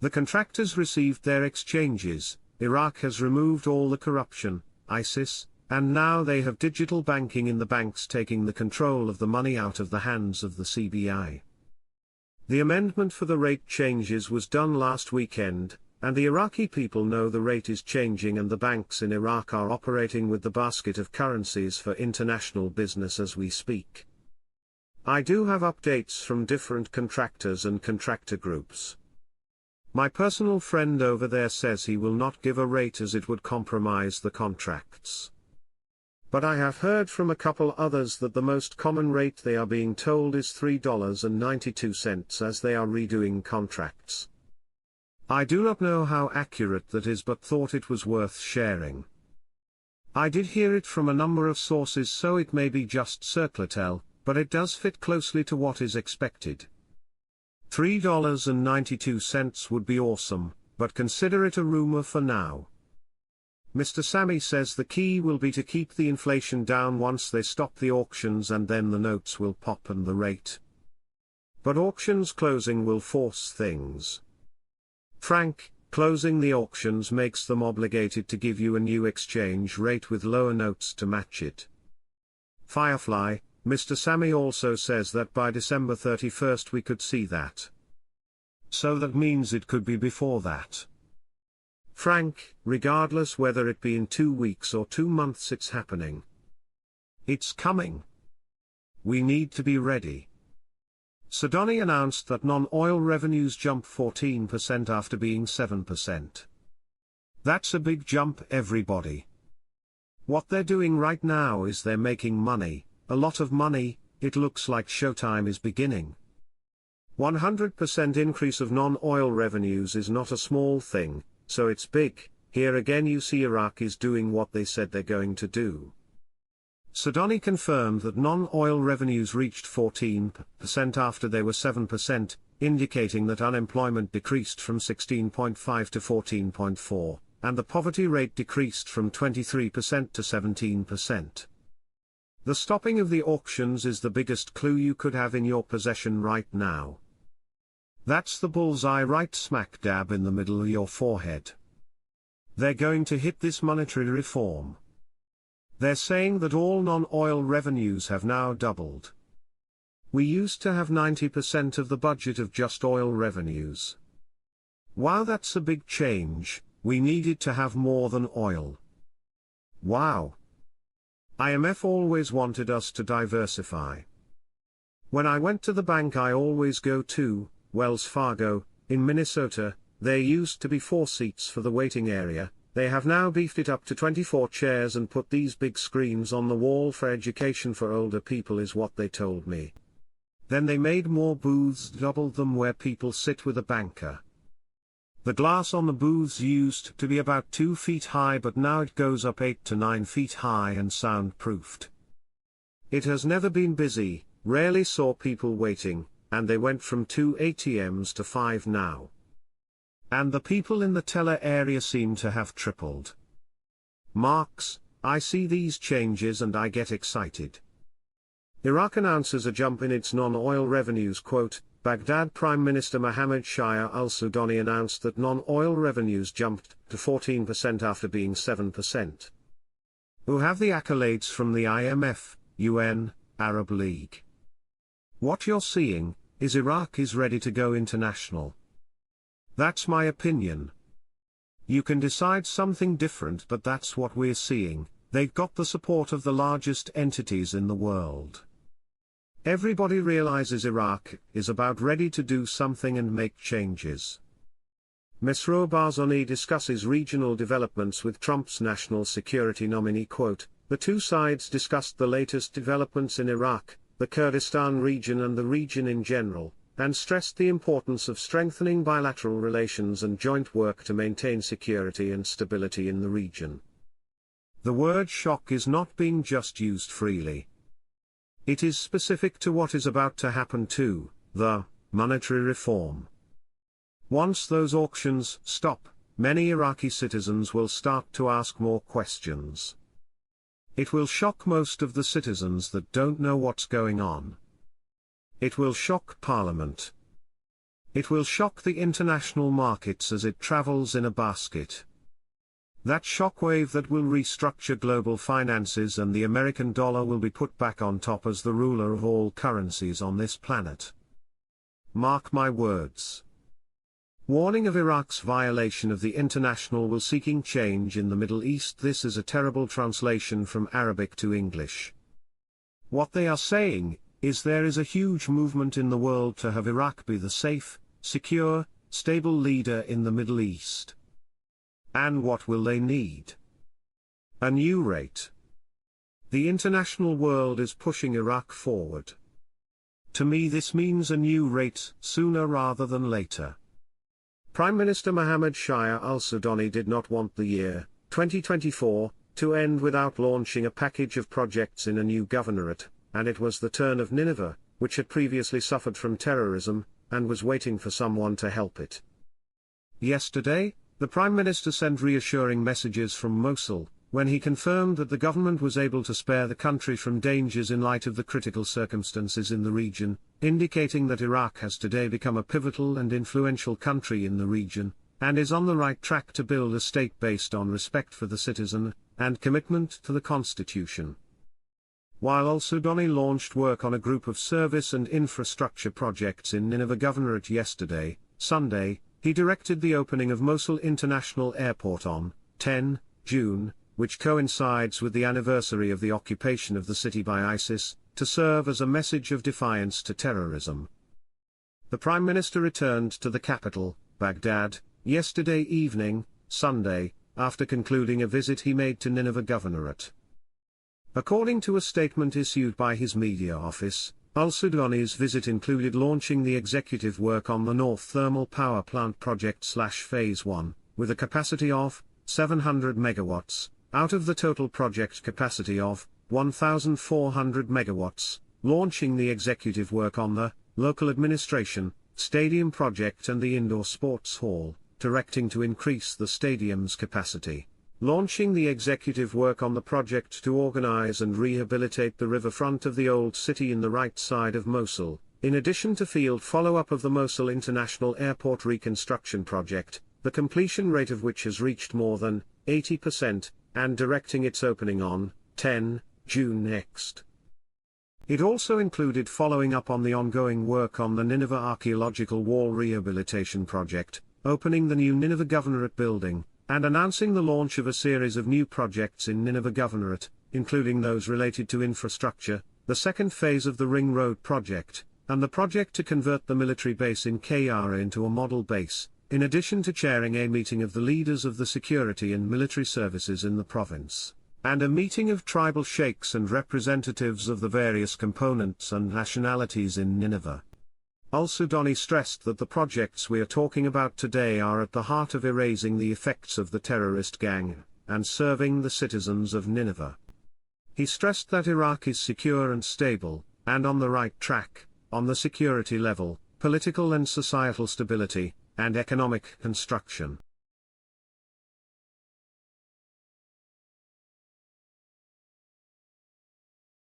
The contractors received their exchanges, Iraq has removed all the corruption, ISIS, and now they have digital banking in the banks taking the control of the money out of the hands of the CBI. The amendment for the rate changes was done last weekend, and the Iraqi people know the rate is changing and the banks in Iraq are operating with the basket of currencies for international business as we speak. I do have updates from different contractors and contractor groups. My personal friend over there says he will not give a rate as it would compromise the contracts. But I have heard from a couple others that the most common rate they are being told is $3.92 as they are redoing contracts. I do not know how accurate that is but thought it was worth sharing. I did hear it from a number of sources so it may be just circulatel, but it does fit closely to what is expected. $3.92 would be awesome, but consider it a rumor for now. Mr. Sammy says the key will be to keep the inflation down once they stop the auctions and then the notes will pop and the rate. But auctions closing will force things. Frank, closing the auctions makes them obligated to give you a new exchange rate with lower notes to match it. Firefly, Mr. Sammy also says that by December 31st we could see that. So that means it could be before that. Frank, regardless whether it be in 2 weeks or 2 months, it's happening. It's coming. We need to be ready. Sudani announced that non-oil revenues jumped 14% after being 7%. That's a big jump, everybody. What they're doing right now is they're making money, a lot of money. It looks like showtime is beginning. 100% increase of non-oil revenues is not a small thing, so it's big. Here again you see Iraq is doing what they said they're going to do. Sudani confirmed that non-oil revenues reached 14% after they were 7%, indicating that unemployment decreased from 16.5 to 14.4, and the poverty rate decreased from 23% to 17%. The stopping of the auctions is the biggest clue you could have in your possession right now. That's the bullseye right smack dab in the middle of your forehead. They're going to hit this monetary reform. They're saying that all non-oil revenues have now doubled. We used to have 90% of the budget of just oil revenues. Wow, that's a big change. We needed to have more than oil. Wow. IMF always wanted us to diversify. When I went to the bank I always go to Wells Fargo, in Minnesota. There used to be 4 seats for the waiting area. They have now beefed it up to 24 chairs and put these big screens on the wall for education for older people is what they told me. Then they made more booths, doubled them, where people sit with a banker. The glass on the booths used to be about 2 feet high, but now it goes up 8 to 9 feet high and soundproofed. It has never been busy, rarely saw people waiting, and they went from 2 ATMs to 5 now. And the people in the teller area seem to have tripled. Marks, I see these changes and I get excited. Iraq announces a jump in its non-oil revenues. Quote, Baghdad Prime Minister Mohammed Shia al-Sudani announced that non-oil revenues jumped to 14% after being 7%. Who have the accolades from the IMF, UN, Arab League. What you're seeing is Iraq is ready to go international. That's my opinion. You can decide something different, but that's what we're seeing. They've got the support of the largest entities in the world. Everybody realizes Iraq is about ready to do something and make changes. Mesrour Barzani discusses regional developments with Trump's national security nominee. Quote, the two sides discussed the latest developments in Iraq, the Kurdistan region and the region in general, and stressed the importance of strengthening bilateral relations and joint work to maintain security and stability in the region. The word shock is not being just used freely. It is specific to what is about to happen to the monetary reform. Once those auctions stop, many Iraqi citizens will start to ask more questions. It will shock most of the citizens that don't know what's going on. It will shock Parliament. It will shock the international markets as it travels in a basket. That shockwave that will restructure global finances, and the American dollar will be put back on top as the ruler of all currencies on this planet. Mark my words. Warning of Iraq's violation of the international will seeking change in the Middle East. This is a terrible translation from Arabic to English. What they are saying is there is a huge movement in the world to have Iraq be the safe, secure, stable leader in the Middle East. And what will they need? A new rate. The international world is pushing Iraq forward. To me this means a new rate, sooner rather than later. Prime Minister Mohammed Shia al-Sudani did not want the year 2024 to end without launching a package of projects in a new governorate, and it was the turn of Nineveh, which had previously suffered from terrorism, and was waiting for someone to help it. Yesterday, the Prime Minister sent reassuring messages from Mosul, when he confirmed that the government was able to spare the country from dangers in light of the critical circumstances in the region, indicating that Iraq has today become a pivotal and influential country in the region, and is on the right track to build a state based on respect for the citizen, and commitment to the constitution. While al-Sudani launched work on a group of service and infrastructure projects in Nineveh Governorate yesterday, Sunday, he directed the opening of Mosul International Airport on 10 June, which coincides with the anniversary of the occupation of the city by ISIS, to serve as a message of defiance to terrorism. The Prime Minister returned to the capital, Baghdad, yesterday evening, Sunday, after concluding a visit he made to Nineveh Governorate. According to a statement issued by his media office, al-Sudani's visit included launching the executive work on the North Thermal Power Plant Project Phase 1, with a capacity of 700 megawatts, out of the total project capacity of 1,400 megawatts, launching the executive work on the local administration, stadium project and the indoor sports hall, directing to increase the stadium's capacity. Launching the executive work on the project to organize and rehabilitate the riverfront of the old city in the right side of Mosul, in addition to field follow-up of the Mosul International Airport reconstruction project, the completion rate of which has reached more than 80%, and directing its opening on 10 June next. It also included following up on the ongoing work on the Nineveh Archaeological Wall Rehabilitation Project, opening the new Nineveh Governorate building, and announcing the launch of a series of new projects in Nineveh Governorate, including those related to infrastructure, the second phase of the Ring Road project, and the project to convert the military base in Kayara into a model base, in addition to chairing a meeting of the leaders of the security and military services in the province, and a meeting of tribal sheikhs and representatives of the various components and nationalities in Nineveh. Al-Sudani stressed that the projects we are talking about today are at the heart of erasing the effects of the terrorist gang, and serving the citizens of Nineveh. He stressed that Iraq is secure and stable, and on the right track, on the security level, political and societal stability, and economic construction.